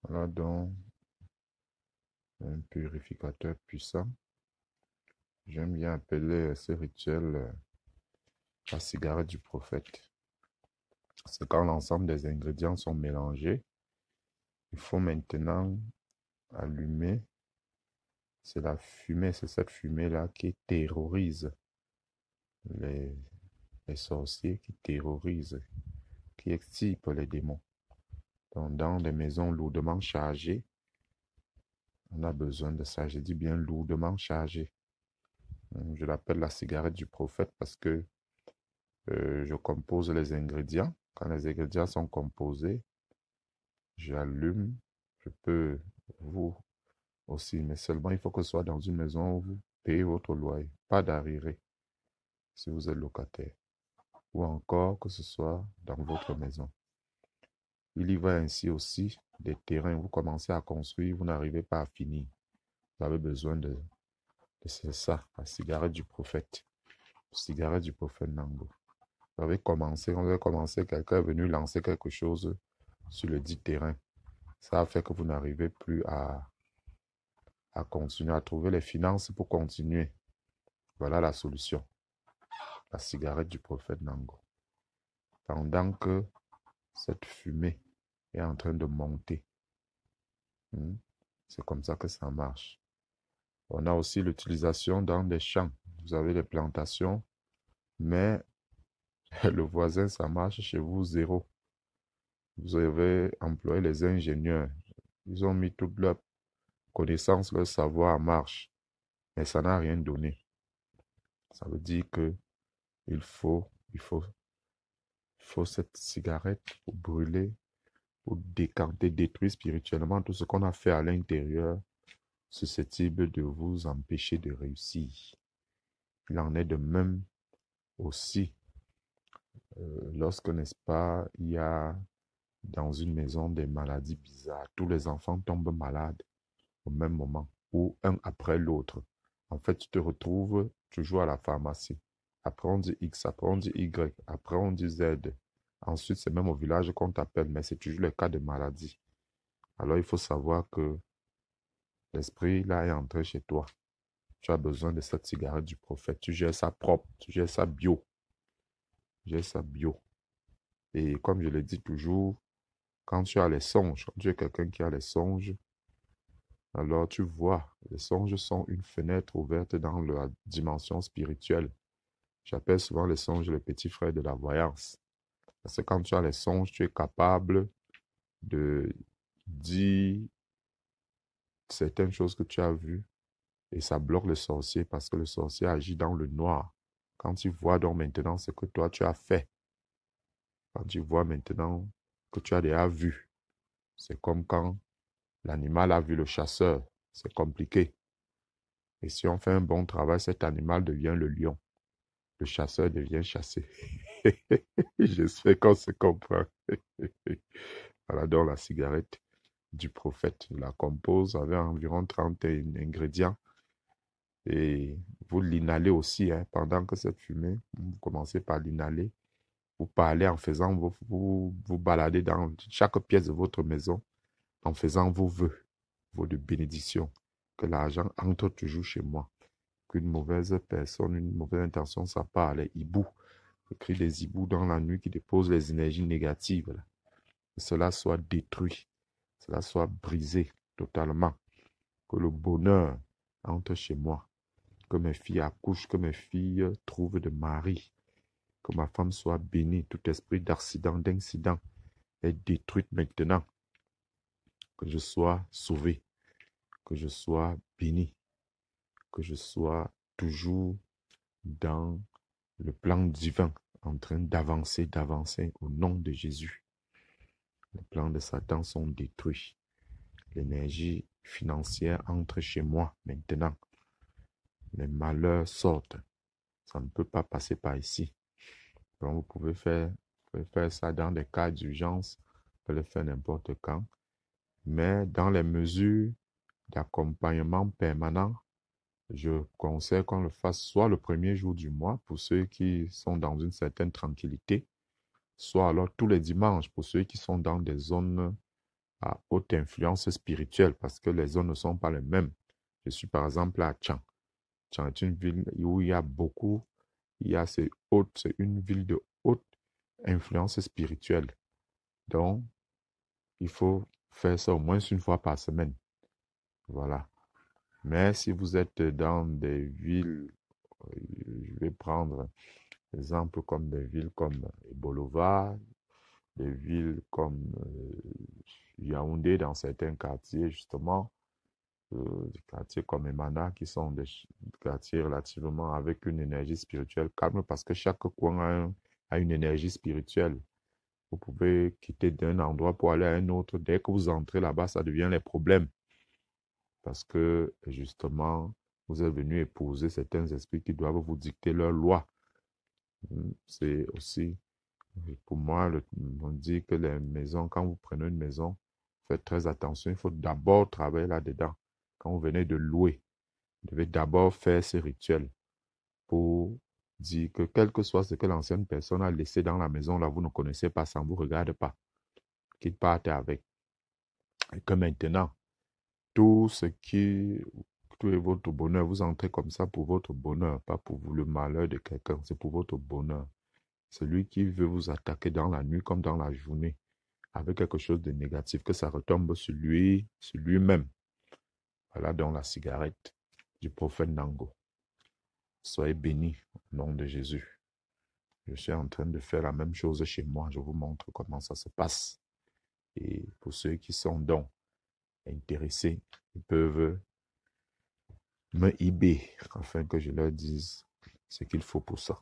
Voilà donc un purificateur puissant. J'aime bien appeler ce rituel la cigarette du prophète. C'est quand l'ensemble des ingrédients sont mélangés. Il faut maintenant allumer. C'est la fumée, c'est cette fumée-là qui terrorise les, les sorciers, qui terrorise, qui extirpe les démons. Donc, dans des maisons lourdement chargées, on a besoin de ça. Je dis bien lourdement chargées. Je l'appelle la cigarette du prophète parce que je compose les ingrédients. Quand les ingrédients sont composés, j'allume. Je peux vous aussi, mais seulement il faut que ce soit dans une maison où vous payez votre loyer, pas d'arriéré si vous êtes locataire, ou encore que ce soit dans votre maison. Il y va ainsi aussi des terrains. Vous commencez à construire, vous n'arrivez pas à finir. Vous avez besoin c'est ça, la cigarette du prophète. Cigarette du prophète Nango. Vous avez commencé, quand vous avez commencé, quelqu'un est venu lancer quelque chose sur le dit terrain. Ça a fait que vous n'arrivez plus à continuer, à trouver les finances pour continuer. Voilà la solution. La cigarette du prophète Nango. Pendant que cette fumée est en train de monter, c'est comme ça que ça marche. On a aussi l'utilisation dans des champs. Vous avez des plantations, mais le voisin, ça marche chez vous zéro. Vous avez employé les ingénieurs. Ils ont mis toute leur connaissance, leur savoir en marche, mais ça n'a rien donné. Ça veut dire que il faut, il faut, il faut cette cigarette pour brûler, pour décanter, détruire spirituellement tout ce qu'on a fait à l'intérieur, susceptible de vous empêcher de réussir. Il en est de même aussi lorsque, n'est-ce pas, il y a dans une maison des maladies bizarres. Tous les enfants tombent malades au même moment ou un après l'autre. En fait, tu te retrouves toujours à la pharmacie. Après, on dit X, après, on dit Y, après, on dit Z. Ensuite, c'est même au village qu'on t'appelle, mais c'est toujours le cas de maladie. Alors, il faut savoir que l'esprit, là, est entré chez toi. Tu as besoin de cette cigarette du prophète. Tu gères ça propre, tu gères ça bio. Tu gères ça bio. Et comme je le dis toujours, quand tu as les songes, quand tu es quelqu'un qui a les songes, alors tu vois, les songes sont une fenêtre ouverte dans la dimension spirituelle. J'appelle souvent les songes le petit frère de la voyance. Parce que quand tu as les songes, tu es capable de dire certaines choses que tu as vues et ça bloque le sorcier parce que le sorcier agit dans le noir. Quand tu vois donc maintenant ce que toi tu as fait, quand tu vois maintenant que tu as déjà vu, c'est comme quand l'animal a vu le chasseur. C'est compliqué. Et si on fait un bon travail, cet animal devient le lion. Le chasseur devient chassé. J'espère qu'on se comprend. Voilà donc la cigarette du prophète. Je la compose avec environ 30 ingrédients. Et vous l'inhalez aussi, hein, pendant que cette fumée, vous commencez par l'inhaler. Vous parlez en faisant, vous baladez dans chaque pièce de votre maison en faisant vos vœux, vos de bénédiction. Que l'argent entre toujours chez moi. Qu'une mauvaise personne, une mauvaise intention, ça part, les hiboux. Écrit des hiboux dans la nuit qui déposent les énergies négatives. Là. Que cela soit détruit, cela soit brisé totalement. Que le bonheur entre chez moi. Que mes filles accouchent, que mes filles trouvent de mari. Que ma femme soit bénie. Tout esprit d'accident, d'incident est détruit maintenant. Que je sois sauvé. Que je sois béni. Que je sois toujours dans le plan divin, en train d'avancer, d'avancer au nom de Jésus. Les plans de Satan sont détruits. L'énergie financière entre chez moi maintenant. Les malheurs sortent. Ça ne peut pas passer par ici. Donc vous pouvez faire ça dans des cas d'urgence. Vous pouvez le faire n'importe quand. Mais dans les mesures d'accompagnement permanent, je conseille qu'on le fasse soit le premier jour du mois pour ceux qui sont dans une certaine tranquillité, soit alors tous les dimanches pour ceux qui sont dans des zones à haute influence spirituelle parce que les zones ne sont pas les mêmes. Je suis par exemple à Tchang. Tchang est une ville où il y a beaucoup, c'est une ville de haute influence spirituelle. Donc, il faut faire ça au moins une fois par semaine. Voilà. Mais si vous êtes dans des villes, je vais prendre exemple comme des villes comme Bolova, des villes comme Yaoundé dans certains quartiers, justement, des quartiers comme Emana, qui sont des quartiers relativement avec une énergie spirituelle calme parce que chaque coin a une énergie spirituelle. Vous pouvez quitter d'un endroit pour aller à un autre. Dès que vous entrez là-bas, ça devient les problèmes parce que justement, vous êtes venu épouser certains esprits qui doivent vous dicter leurs lois. C'est aussi, pour moi, on dit que les maisons, quand vous prenez une maison, faites très attention. Il faut d'abord travailler là-dedans. Quand vous venez de louer, vous devez d'abord faire ces rituels pour dire que quel que soit ce que l'ancienne personne a laissé dans la maison, là, vous ne connaissez pas, ça ne vous regarde pas. Qu'il parte avec. Et que maintenant, tout ce qui, tout est votre bonheur, vous entrez comme ça pour votre bonheur, pas pour le malheur de quelqu'un, c'est pour votre bonheur. Celui qui veut vous attaquer dans la nuit comme dans la journée, avec quelque chose de négatif, que ça retombe sur lui, sur lui-même. Voilà donc la cigarette du prophète Nango. Soyez bénis au nom de Jésus. Je suis en train de faire la même chose chez moi. Je vous montre comment ça se passe. Et pour ceux qui sont donc intéressés, ils peuvent me eBay afin que je leur dise ce qu'il faut pour ça.